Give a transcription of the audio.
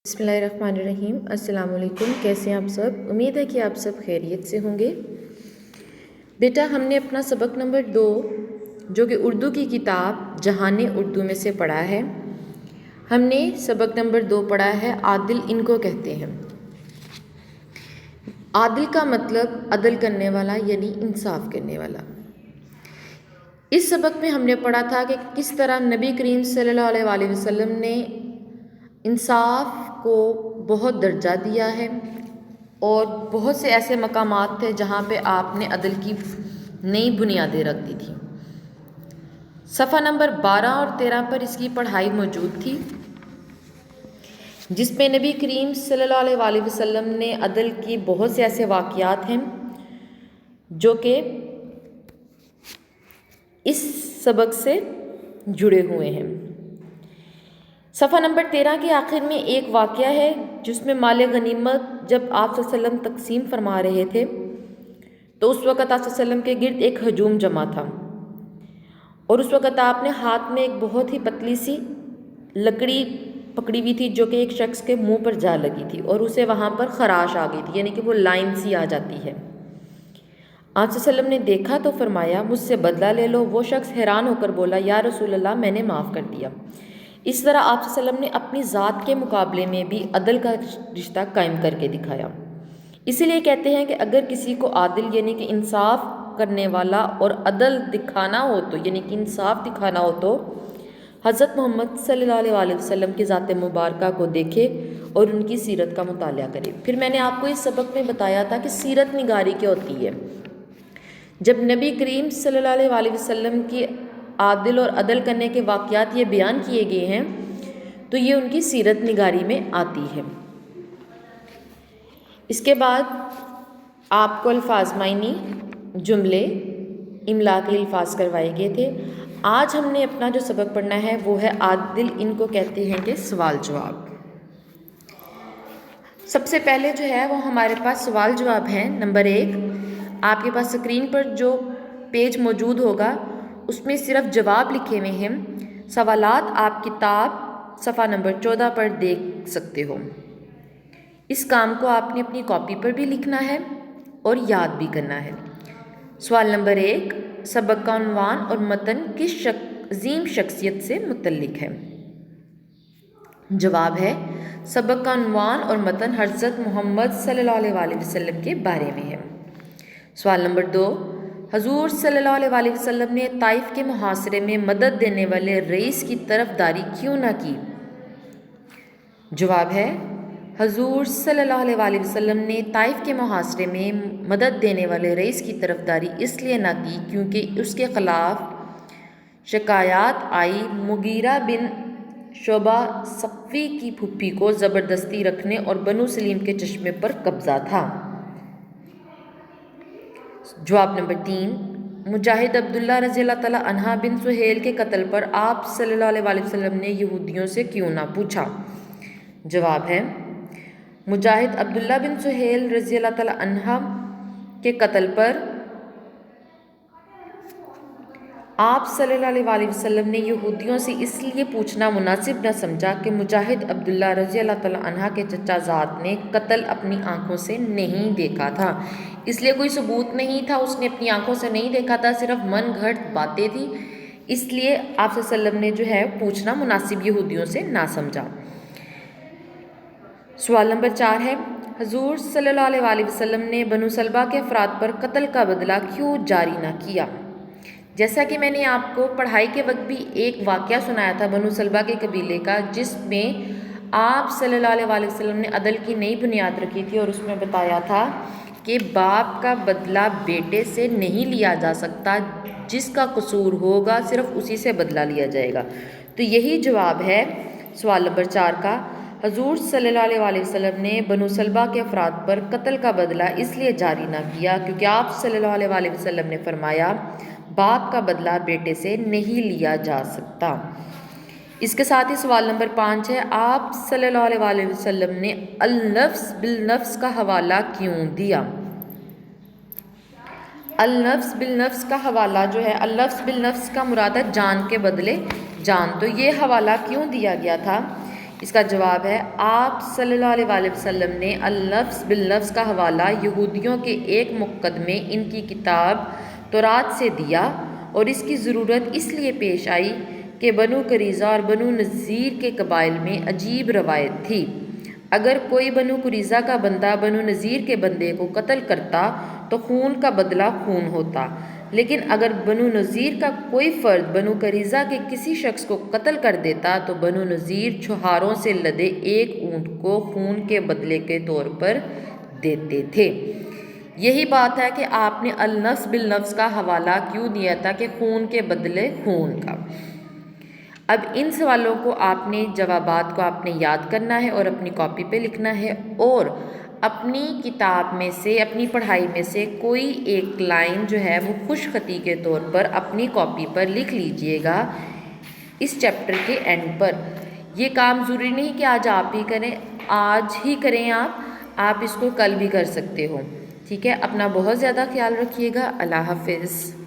बिस्मिल्लाहिर्रहमानिर्रहीम। अस्सलाम वालेकुम। कैसे हैं आप सब? उम्मीद है कि आप सब खैरियत से होंगे। बेटा, हमने अपना सबक नंबर 2 जो कि उर्दू की किताब जहाने उर्दू में से पढ़ा है। हमने सबक नंबर 2 पढ़ा है आदिल इनको कहते हैं। आदिल का मतलब अदल करने वाला यानी इंसाफ करने वाला। इस सबक में हमने पढ़ा था कि किस तरह नबी करीम सल्लल्लाहु अलैहि वसल्लम ने इंसाफ को बहुत दर्जा दिया है और बहुत से ऐसे मकामात थे जहाँ पे आपने अदल की नई बुनियादें रख दी थी। सफ़ा नंबर 12 और 13 पर इसकी पढ़ाई मौजूद थी, जिसमें नबी करीम सल्लल्लाहु अलैहि वसल्लम ने अदल की बहुत से ऐसे वाक़यात हैं जो कि इस सबक से जुड़े हुए हैं। सफ़ा नंबर 13 के आखिर में एक वाक़या है जिसमें माल गनीमत जब आप वसल्लम तकसीम फरमा रहे थे तो उस वक़्त आप वसल्लम के गिर्द एक हजूम जमा था और उस वक़्त आपने हाथ में एक बहुत ही पतली सी लकड़ी पकड़ी हुई थी जो कि एक शख्स के मुंह पर जा लगी थी और उसे वहाँ पर ख़राश आ गई थी, यानी कि वो लाइन सी आ जाती है। आप वसल्लम ने देखा तो फरमाया, मुझसे बदला ले लो। वो शख्स हैरान होकर बोला, या रसूल अल्लाह, मैंने माफ़ कर दिया। इस तरह आप वसल्लम ने अपनी ज़ात के मुकाबले में भी अदल का रिश्ता कायम करके दिखाया। इसीलिए कहते हैं कि अगर किसी को आदिल यानी कि इंसाफ करने वाला और अदल दिखाना हो तो यानी कि इंसाफ दिखाना हो तो हज़रत मोहम्मद सल्लल्लाहु अलैहि वसल्लम की ज़ात मुबारका को देखे और उनकी सीरत का मुतालिया करे। फिर मैंने आपको इस सबक में बताया था कि सीरत निगारी क्या होती है। जब नबी करीम सल्लल्लाहु अलैहि वसल्लम की आदिल और अदल करने के वाक़यात ये बयान किए गए हैं तो ये उनकी सीरत निगारी में आती है। इसके बाद आपको अल्फाज मायनी, जुमले, इमला के अल्फाज करवाए गए थे। आज हमने अपना जो सबक पढ़ना है वो है आदिल इनको कहते हैं कि सवाल जवाब। सबसे पहले जो है वो हमारे पास सवाल जवाब है। नंबर 1, आपके पास स्क्रीन पर जो पेज मौजूद होगा उसमें सिर्फ जवाब लिखे हुए हैं। सवालात आप किताब सफ़ा नंबर 14 पर देख सकते हो। इस काम को आपने अपनी कॉपी पर भी लिखना है और याद भी करना है। सवाल नंबर 1, सबक का उन्वान और मतन किस अज़ीम शख्सियत से मुतल्लिक है? जवाब है, सबक का उन्वान और मतन हज़रत मोहम्मद सल्लल्लाहु अलैहि वसल्लम के बारे में है। सवाल नंबर 2, हजूर सल्लल्लाहु अलैहि वसल्लम ने ताइफ के मुहासरे में मदद देने वाले रईस की तरफदारी क्यों ना की? जवाब है, हजूर सल्लल्लाहु अलैहि वसल्लम ने ताइफ के मुहासरे में मदद देने वाले रईस की तरफदारी इसलिए ना की क्योंकि उसके ख़िलाफ़ शिकायत आई मुगीरा बिन शोबा सक़फ़ी की फुप्पी को ज़बरदस्ती रखने और बनु सलीम के चश्मे पर कब्ज़ा था। जवाब नंबर 3, मुजाहिद अब्दुल्ला रज़ियल्लाहु तआला अन्हा बिन सुहेल के कत्ल पर आप सल्लल्लाहु अलैहि वसल्लम ने यहूदियों से क्यों ना पूछा? जवाब है, मुजाहिद अब्दुल्ला बिन सुहेल रज़ियल्लाहु तआला अन्हा के कत्ल पर आप सल्लल्लाहु अलैहि वसल्लम ने यहूदियों से इसलिए पूछना मुनासिब न समझा कि मुजाहिद अब्दुल्ला रज़ियल्लाहु तआला अन्हा के चचा ज़ाद ने कत्ल अपनी आँखों से नहीं देखा था, इसलिए कोई सबूत नहीं था, उसने अपनी आँखों से नहीं देखा था, सिर्फ मन घड़त बातें थी, इसलिए आप सल्लल्लाहु ने जो है पूछना मुनासिब यहूदियों से ना समझा। सवाल नंबर 4 है, हजूर सल्लल्लाहु अलैहि वसल्लम ने बनु सलबा के अफराद पर कत्ल का बदला क्यों जारी ना किया? जैसा कि मैंने आपको पढ़ाई के वक्त भी एक वाक़या सुनाया था बनु सलबा के कबीले का, जिसमें आप सल्लल्लाहु अलैहि वसल्लम ने अदल की नई बुनियाद रखी थी और उसमें बताया था कि बाप का बदला बेटे से नहीं लिया जा सकता, जिसका कसूर होगा सिर्फ उसी से बदला लिया जाएगा। तो यही जवाब है सवाल नंबर 4 का। हजूर सल्लल्लाहु अलैहि वसल्लम ने बनु सलबा के अफराद पर कत्ल का बदला इसलिए जारी ना किया क्योंकि आप सल्लल्लाहु अलैहि वसल्लम ने फरमाया, बाप का बदला बेटे से नहीं लिया जा सकता। इसके साथ ही सवाल नंबर 5 है, आप सल्लल्लाहु अलैहि वसल्लम ने अल-नफ्स बिल-नफ्स का हवाला क्यों दिया? अल-नफ्स बिल-नफ्स का हवाला जो है, अल-नफ्स बिल-नफ्स का मुराद है जान के बदले जान। तो ये हवाला क्यों दिया गया था? اس کا جواب ہے آپ صلی اللہ علیہ وآلہ وسلم نے اللفظ باللفظ کا حوالہ یہودیوں کے ایک مقدمے ان کی کتاب تورات سے دیا، اور اس کی ضرورت اس لیے پیش آئی کہ بنو قریظہ اور بنو نذیر کے قبائل میں عجیب روایت تھی۔ اگر کوئی بنو قریظہ کا بندہ بنو نذیر کے بندے کو قتل کرتا تو خون کا بدلہ خون ہوتا، لیکن اگر بنو نذیر کا کوئی فرد بنو قریظہ کے کسی شخص کو قتل کر دیتا تو بنو نذیر چھہاروں سے لدے ایک اونٹ کو خون کے بدلے کے طور پر دیتے تھے۔ یہی بات ہے کہ آپ نے النفس بالنفس کا حوالہ کیوں دیا تھا کہ خون کے بدلے خون کا۔ اب ان سوالوں کو آپ نے جوابات کو آپ نے یاد کرنا ہے اور اپنی کاپی پہ لکھنا ہے، اور اپنی کتاب میں سے اپنی پڑھائی میں سے کوئی ایک لائن جو ہے وہ خوش خطی کے طور پر اپنی کاپی پر لکھ لیجئے گا اس چیپٹر کے اینڈ پر۔ یہ کام ضروری نہیں کہ آج آپ ہی کریں، آج ہی کریں آپ اس کو کل بھی کر سکتے ہو، ٹھیک ہے؟ اپنا بہت زیادہ خیال رکھیے گا۔ اللہ حافظ۔